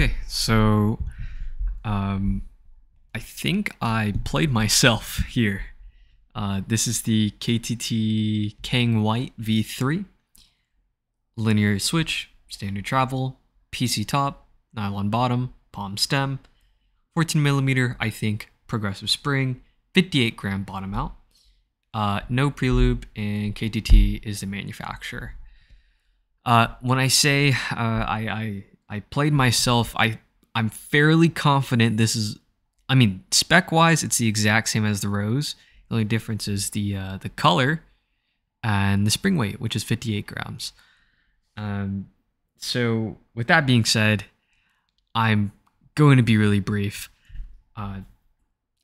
Okay, so I think I played myself here. This is the KTT Kang White V3. Linear switch, standard travel, PC top, nylon bottom, palm stem, 14mm, I think, progressive spring, 58-gram bottom mount. No pre-lube, and KTT is the manufacturer. When I say I played myself, I'm fairly confident this is, I mean, spec-wise, it's the exact same as the Rose. The only difference is the color and the spring weight, which is 58 grams. So with that being said, I'm going to be really brief.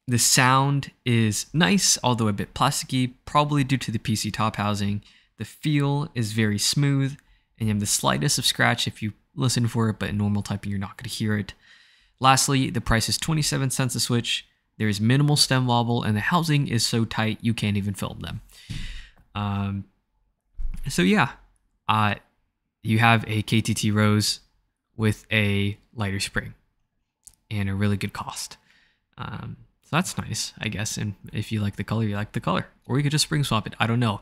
The sound is nice, although a bit plasticky, probably due to the PC top housing. The feel is very smooth, and you have the slightest of scratch if you listen for it, but in normal typing, you're not going to hear it. Lastly, the price is 27 cents a switch. There is minimal stem wobble, and the housing is so tight you can't even film them. So yeah, you have a KTT Rose with a lighter spring and a really good cost. So that's nice, I guess. And if you like the color, you like the color, or you could just spring swap it. I don't know.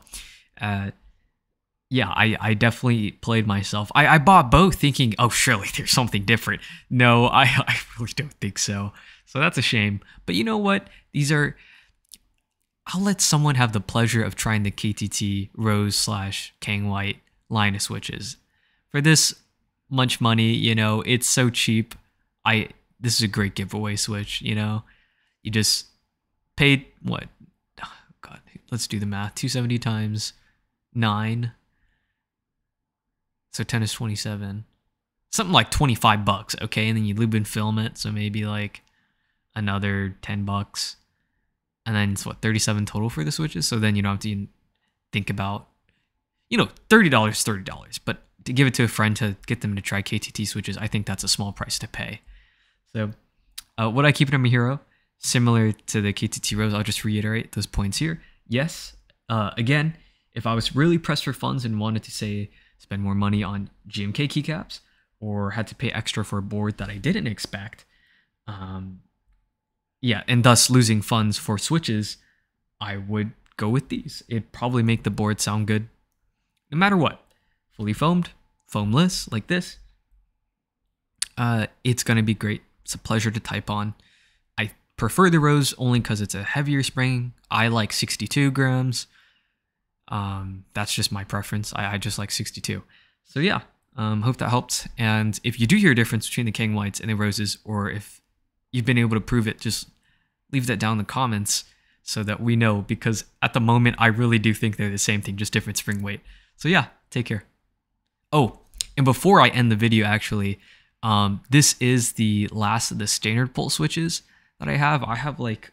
Yeah, I definitely played myself. I bought both thinking, oh, surely there's something different. No, I really don't think so. So that's a shame. But you know what? I'll let someone have the pleasure of trying the KTT Rose / Kang White line of switches. For this much money, you know, it's so cheap. This is a great giveaway switch, you know. You just paid, what? Oh, God, let's do the math. 270 times 9. So 10 is 27. Something like 25 bucks, okay? And then you lube and film it, so maybe like another 10 bucks. And then it's what, 37 total for the switches? So then you don't have to even think about, you know, $30, $30. But to give it to a friend to get them to try KTT switches, I think that's a small price to pay. So would I keep it on my Hero? Similar to the KTT Rose, I'll just reiterate those points here. Yes, again, if I was really pressed for funds and wanted to say spend more money on GMK keycaps or had to pay extra for a board that I didn't expect, yeah, and thus losing funds for switches, I would go with these. It'd probably make the board sound good no matter what. Fully foamed, foamless, like this. It's going to be great. It's a pleasure to type on. I prefer the Rose only because it's a heavier spring. I like 62 grams. That's just my preference. I just like 62. So yeah, hope that helped. And if you do hear a difference between the Kang Whites and the Roses, or if you've been able to prove it, just leave that down in the comments so that we know, because at the moment, I really do think they're the same thing, just different spring weight. So yeah, take care. Oh, and before I end the video, actually, this is the last of the standard pole switches that I have. I have like,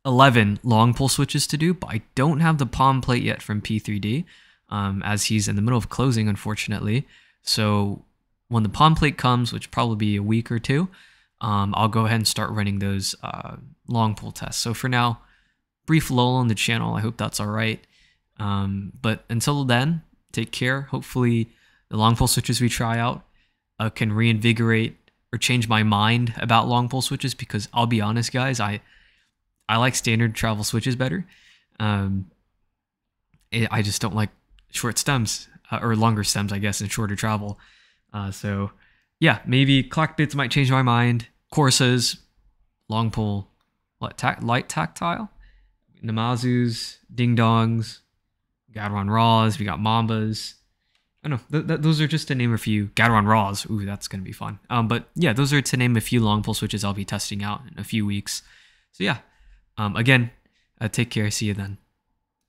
11 long pole switches to do, but I don't have the palm plate yet from P3D, as he's in the middle of closing, unfortunately. So when the palm plate comes, which will probably be a week or two, I'll go ahead and start running those long pole tests. So for now, brief lull on the channel. I hope that's all right. But until then, take care. Hopefully the long pole switches we try out can reinvigorate or change my mind about long pole switches, because I'll be honest, guys, I like standard travel switches better. I just don't like short stems, or longer stems, I guess, and shorter travel. So yeah, maybe clock bits might change my mind. Corsas, long pole, light tactile, Namazus, Ding Dongs, Gateron Raws, we got Mambas. I don't know, those are just to name a few. Gateron Raws, ooh, that's going to be fun. But yeah, those are to name a few long pole switches I'll be testing out in a few weeks. So yeah. Again, take care. See you then.